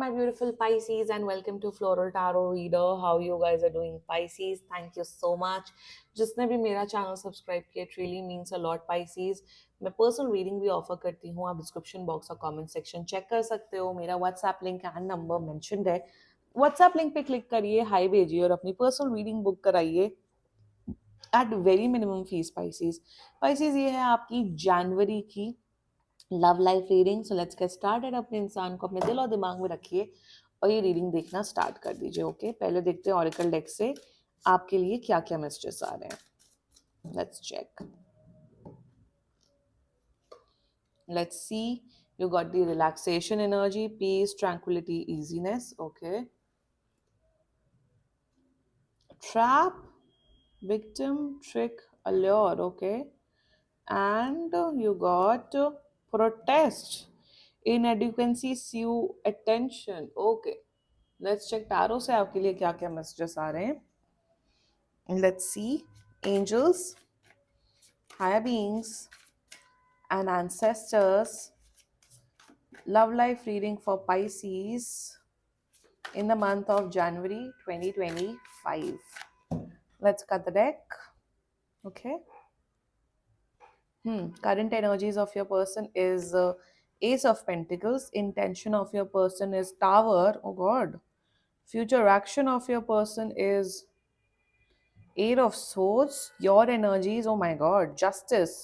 my beautiful Pisces, and welcome to Floral Tarot Reader. How you guys are doing, Pisces? Thank you so much. जिसने भी मेरा channel subscribe किया, it really means a lot, Pisces. मैं personal reading भी offer करती हूँ. आप description box और कमेंट सेक्शन चेक कर सकते हो. मेरा WhatsApp link and number mentioned है. व्हाट्सएप लिंक पे क्लिक करिए, हाई भेजिए और अपनी पर्सनल रीडिंग बुक कराइए at very minimum fees. Pisces. Pisces, ये है आपकी जनवरी की love life reading. So let's get started. अपने इंसान को अपने दिल और दिमाग में रखिए और ये रीडिंग देखना स्टार्ट कर दीजिए. ओके, पहले देखते हैं ऑरिकल डेक से आपके लिए क्या क्या मैसेजेस आ रहे हैं. Let's check. Let's see. You got the relaxation energy, peace, tranquillity, easiness. Okay. Trap, victim, trick, allure. Okay. And you got protest, inadequacy, sue, attention. Okay. Let's check tarot से आपके लिए क्या क्या मैसेजेस आ रहे हैं. Let's see. Angels, higher beings and ancestors. Love life reading for Pisces in the month of January 2025. Let's cut the deck. Okay. Current energies of your person is Ace of Pentacles. Intention of your person is Tower. Oh God. Future action of your person is Eight of Swords. Your energies, oh my God, Justice.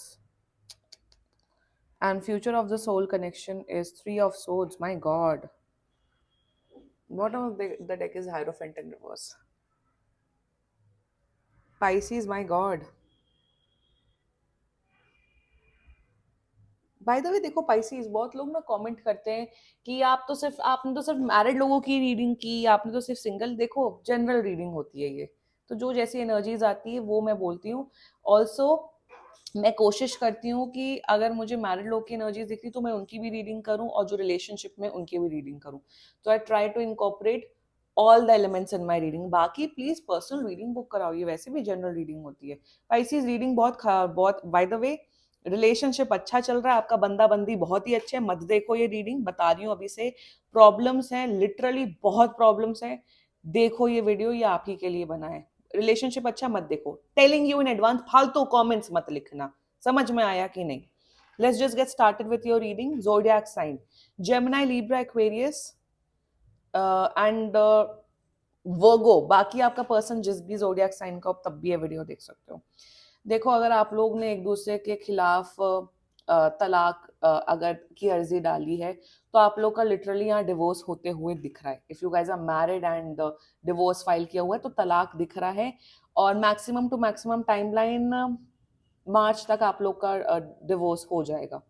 And future of the soul connection is Three of Swords. My God. Bottom of the deck is Hierophant in reverse. Pisces, my God. Bye the वे देखो Pisces, बहुत लोग ना comment करते हैं कि आपने तो सिर्फ मैरिड लोगों की रीडिंग की, आपने तो सिर्फ सिंगल. देखो, जनरल रीडिंग होती है ये, तो जो जैसी एनर्जीज आती है वो मैं बोलती हूँ. ऑल्सो मैं कोशिश करती हूँ कि अगर मुझे मैरिड लोग की एनर्जीज दिखती तो मैं उनकी भी रीडिंग करूँ और जो रिलेशनशिप में उनकी भी रीडिंग करूँ. तो I try to incorporate all the elements in my reading. बाकी प्लीज पर्सनल रीडिंग बुक कराओ, ये वैसे भी जनरल रीडिंग होती है. Pisces रीडिंग बहुत बाय द वे, रिलेशनशिप अच्छा चल रहा है, आपका बंदा बंदी बहुत ही अच्छे, मत देखो ये रीडिंग, बता रही हूँ अभी से. प्रॉब्लम्स हैं, लिटरली बहुत प्रॉब्लम्स हैं. देखो ये वीडियो, ये आप ही के लिए बना है. रिलेशनशिप अच्छा मत देखो. टेलिंग यू इन एडवांस, फालतू कमेंट्स मत लिखना. समझ में आया कि नहीं? Let's just get started with your reading. Zodiac sign Gemini, Libra, Aquarius and Virgo. बाकी आपका पर्सन जिस भी ज़ोडिएक साइन का, तब भी ये वीडियो देख सकते हो. देखो, अगर आप लोग ने एक दूसरे के खिलाफ तलाक अगर की अर्जी डाली है तो आप लोग का लिटरली यहाँ डिवोर्स होते हुए दिख रहा है. If you guys are married and divorce file किया हुआ है तो तलाक दिख रहा है. और maximum two maximum timeline March तक आप लोग का डिवोर्स हो जाएगा.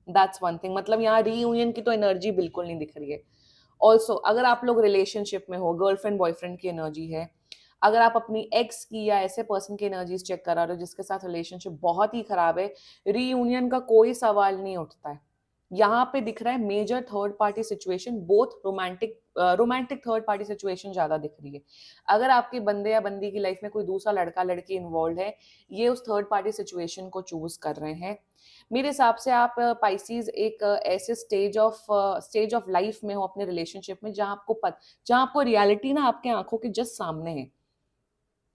That's one thing. मतलब यहाँ रीयूनियन की तो एनर्जी बिल्कुल नहीं दिख रही है. ऑल्सो अगर आप लोग रिलेशनशिप में हो, गर्लफ्रेंड बॉयफ्रेंड की एनर्जी है, अगर आप अपनी एक्स की या ऐसे पर्सन की एनर्जीज चेक करा रहे हो जिसके साथ रिलेशनशिप बहुत ही खराब है, रीयूनियन का कोई सवाल नहीं उठता है. यहाँ पे दिख रहा है major third party situation, both romantic third party situation ज्यादा दिख रही है. अगर आपके बंदे या बंदी की लाइफ में कोई दूसरा लड़का लड़की इन्वॉल्व है, ये उस थर्ड पार्टी सिचुएशन को चूज कर रहे हैं. मेरे हिसाब से आप Pisces एक ऐसे स्टेज ऑफ लाइफ में हो अपने रिलेशनशिप में जहां आपको रियलिटी ना आपके आंखों के जस्ट सामने है.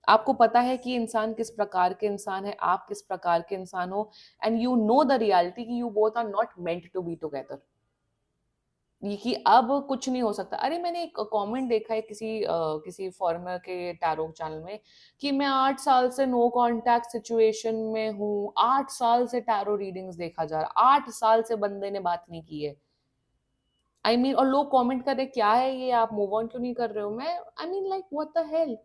आपको पता है कि इंसान किस प्रकार के इंसान है, आप किस प्रकार के इंसान हो, and you know the reality कि you both are not meant to be together. ये कि अब कुछ नहीं हो सकता. अरे मैंने एक कमेंट देखा है किसी फॉरेनर के टैरो चैनल में कि मैं 8 साल से नो कांटेक्ट सिचुएशन में हूँ. 8 साल से टैरो रीडिंग्स देखा जा रहा, 8 साल से बंदे ने बात नहीं की है. आई मीन, और लोग कमेंट कर रहे क्या है ये, आप मूव ऑन क्यों नहीं कर रहे हो. मैं I mean like what the hell.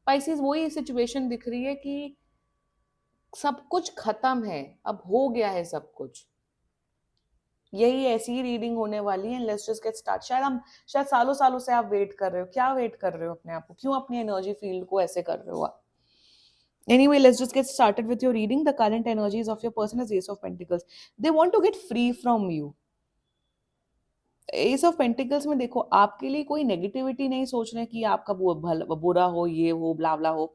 Pisces वही सिचुएशन दिख रही है कि सब कुछ खत्म है, अब हो गया है सब कुछ. यही ऐसी ही रीडिंग होने वाली है. Let's just get start. शायद सालों सालों से आप वेट कर रहे हो. क्या वेट कर रहे हो अपने आप को? क्यों अपनी एनर्जी फील्ड को ऐसे कर रहे हो आप? Anyway, let's just get started with your reading. The current energies of your person is Ace of Pentacles. They want to get free from you. S of pentacles में देखो, आपके लिए कोई नेगेटिविटी नहीं सोच रहे कि आपका बुरा हो, ये हो, ब्ला ब्ला हो.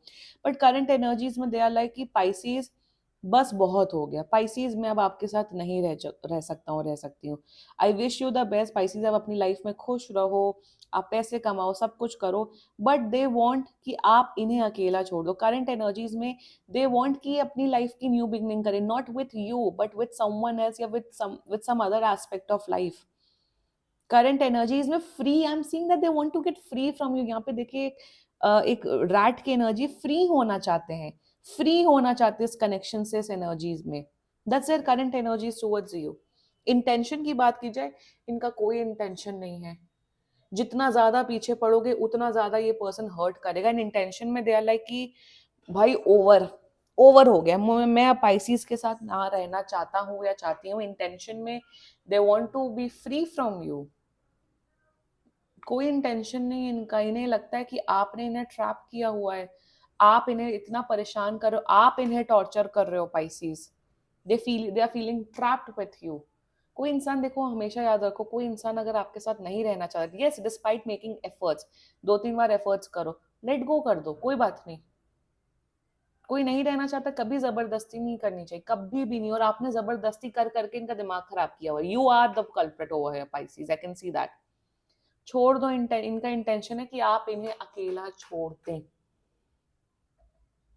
बट करंट एनर्जीज में दे आर लाइक कि Pisces, बस बहुत हो गया पाइसीज, मैं अब आपके साथ नहीं रह सकता हूँ, रह सकती हूँ। I wish you the best Pisces, आप अपनी लाइफ में खुश रहो, आप पैसे कमाओ, सब कुछ करो, बट दे वांट कि आप इन्हें अकेला छोड़ दो। करंट एनर्जीज में दे वांट कि अपनी लाइफ की न्यू बिगनिंग करें, not with you but with someone else, या with some other aspect of life. Current energies में free, I am seeing that they want to get free from you. यहाँ पे देखिए एक रैट की energy, free होना चाहते हैं, फ्री होना चाहते हैं इस कनेक्शन से, इस एनर्जीज में। That's their current energies towards you. Intention की बात की जाए, इनका कोई इंटेंशन नहीं है। जितना ज्यादा पीछे पड़ोगे उतना ज्यादा ये पर्सन हर्ट करेगा। एंड इंटेंशन में दे आर लाइक कि भाई ओवर, ओवर हो गया, मैं अब पाइसिस के साथ ना रहना चाहता हूँ या चाहती हूँ। इंटेंशन में they want to be free from you. कोई इंटेंशन नहीं है इनका, इन्हें लगता है कि आपने इन्हें ट्रैप किया हुआ है, आप इन्हें इतना परेशान कर रहे हो, आप इन्हें टॉर्चर कर रहे हो Pisces. They are feeling trapped with you. कोई इंसान, देखो हमेशा याद रखो, कोई इंसान अगर आपके साथ नहीं रहना चाहता, यस डिस्पाइट मेकिंग एफर्ट्स, 2-3 बार एफर्ट्स करो, लेट गो कर दो, कोई बात नहीं। कोई नहीं रहना चाहता, कभी जबरदस्ती नहीं करनी चाहिए, कभी भी नहीं। और आपने जबरदस्ती कर करके इनका दिमाग खराब किया हुआ है। You are the culprit over here Pisces, I can see that. छोड़ दो, इनका इंटेंशन है कि आप इन्हें अकेला छोड़ दें।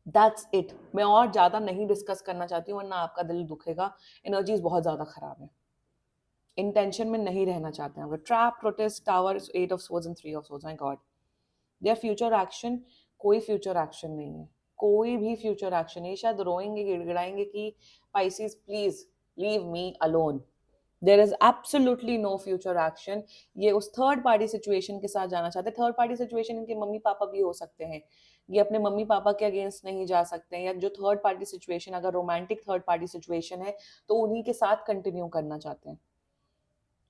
That's it. मैं और ज्यादा नहीं डिस्कस करना चाहती हूँ वरना आपका दिल दुखेगा। एनर्जीज बहुत ज्यादा खराब है, इंटेंशन में नहीं रहना चाहते हैं। Trap, protest, towers, 8 of swords and 3 of swords, my God. Their future action, कोई फ्यूचर एक्शन नहीं है, कोई भी फ्यूचर एक्शन नहीं। शायद रोएंगे, गिड़गिड़ाएंगे कि Pisces please leave me alone. There is absolutely no future action. ये उस थर्ड पार्टी सिचुएशन के साथ जाना चाहते हैं। थर्ड पार्टी सिचुएशन इनके मम्मी पापा भी हो सकते हैं, ये अपने मम्मी पापा के अगेंस्ट नहीं जा सकते हैं। या जो थर्ड पार्टी सिचुएशन, अगर रोमांटिक थर्ड पार्टी सिचुएशन है तो उन्हीं के साथ कंटिन्यू करना चाहते हैं।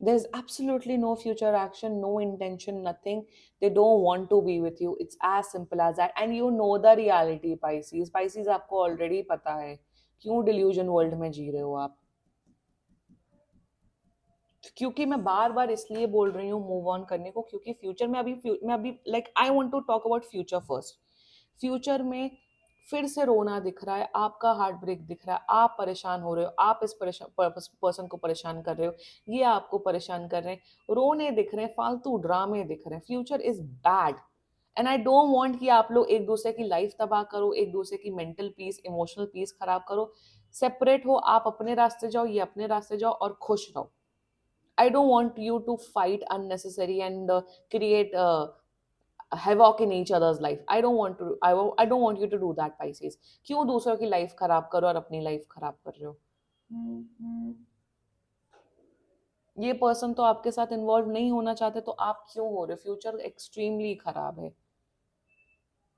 There's absolutely no future action, no intention, nothing. They don't want to be with you. It's as simple as that. And you know the reality, Pisces. Pisces आपको already पता है क्यों delusion world में जी रहे हो आप। क्योंकि मैं बार बार इसलिए बोल रही हूँ मूव ऑन करने को, क्योंकि फ्यूचर में अभी like I want to talk about future first. Future में फिर से रोना दिख रहा है, आपका हार्ट ब्रेक दिख रहा है, आप परेशान हो रहे हो, आप इस पर्सन को परेशान कर रहे हो, ये आपको परेशान कर रहे हैं, रोने दिख रहे हैं, फालतू ड्रामे दिख रहे हैं। Future is bad and I don't want कि आप लोग एक दूसरे की लाइफ तबाह करो, एक दूसरे की मेंटल पीस, इमोशनल पीस खराब करो। सेपरेट हो, आप अपने रास्ते जाओ, ये अपने रास्ते जाओ और खुश रहो। I don't want you to fight unnecessary and create havoc in each other's life. I don't want to. I don't want you to do that, Pisces. क्यों दूसरों की लाइफ खराब करो और अपनी लाइफ खराब कर रहे हो? ये पर्सन तो आपके साथ इन्वॉल्व नहीं होना चाहते, तो आप क्यों हो रहे हो? फ्यूचर एक्सट्रीमली खराब है।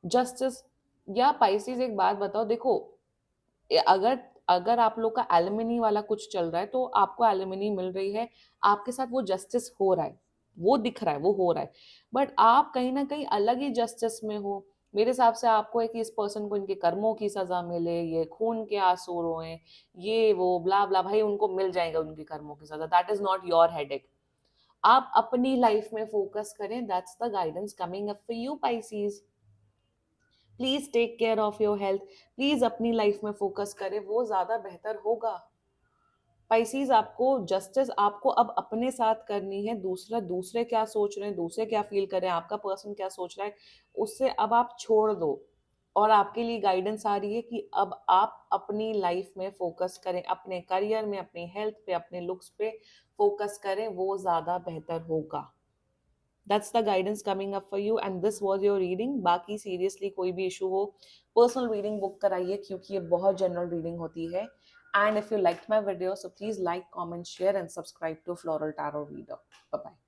जस्टिस, या पाइसेस एक बात बताओ, देखो अगर अगर आप लोग का एलिमनी वाला कुछ चल रहा है तो आपको एलिमनी मिल रही है, आपके साथ वो जस्टिस हो रहा है, वो दिख रहा है, वो हो रहा है। बट आप कहीं ना कहीं अलग ही जस्टिस में हो। मेरे हिसाब से आपको है कि इस पर्सन को इनके कर्मों की सजा मिले, ये खून के आंसू रोए, ये वो ब्ला ब्ला, भाई उनको मिल जाएगा उनके कर्मों की सजा। That is not your headache. आप अपनी लाइफ में फोकस करें, that's the guidance coming up for you Pisces. Please take care of your health, please अपनी लाइफ में फोकस करें, वो ज्यादा बेहतर होगा। पाइसीज, आपको जस्टिस आपको अब अपने साथ करनी है। दूसरे क्या सोच रहे हैं, दूसरे क्या फील कर रहे हैं, आपका पर्सन क्या सोच रहा है, उससे अब आप छोड़ दो। और आपके लिए गाइडेंस आ रही है कि अब आप अपनी लाइफ में फोकस करें, अपने करियर में, अपनी हेल्थ पे, अपने लुक्स पे फोकस करें, वो ज्यादा बेहतर होगा। That's the guidance coming up for you and this was your reading. बाकी seriously कोई भी issue हो, personal reading book कराइए, क्योंकि ये बहुत general reading होती है। And if you liked my video, so please like, comment, share and subscribe to Floral Tarot Reader. Bye bye.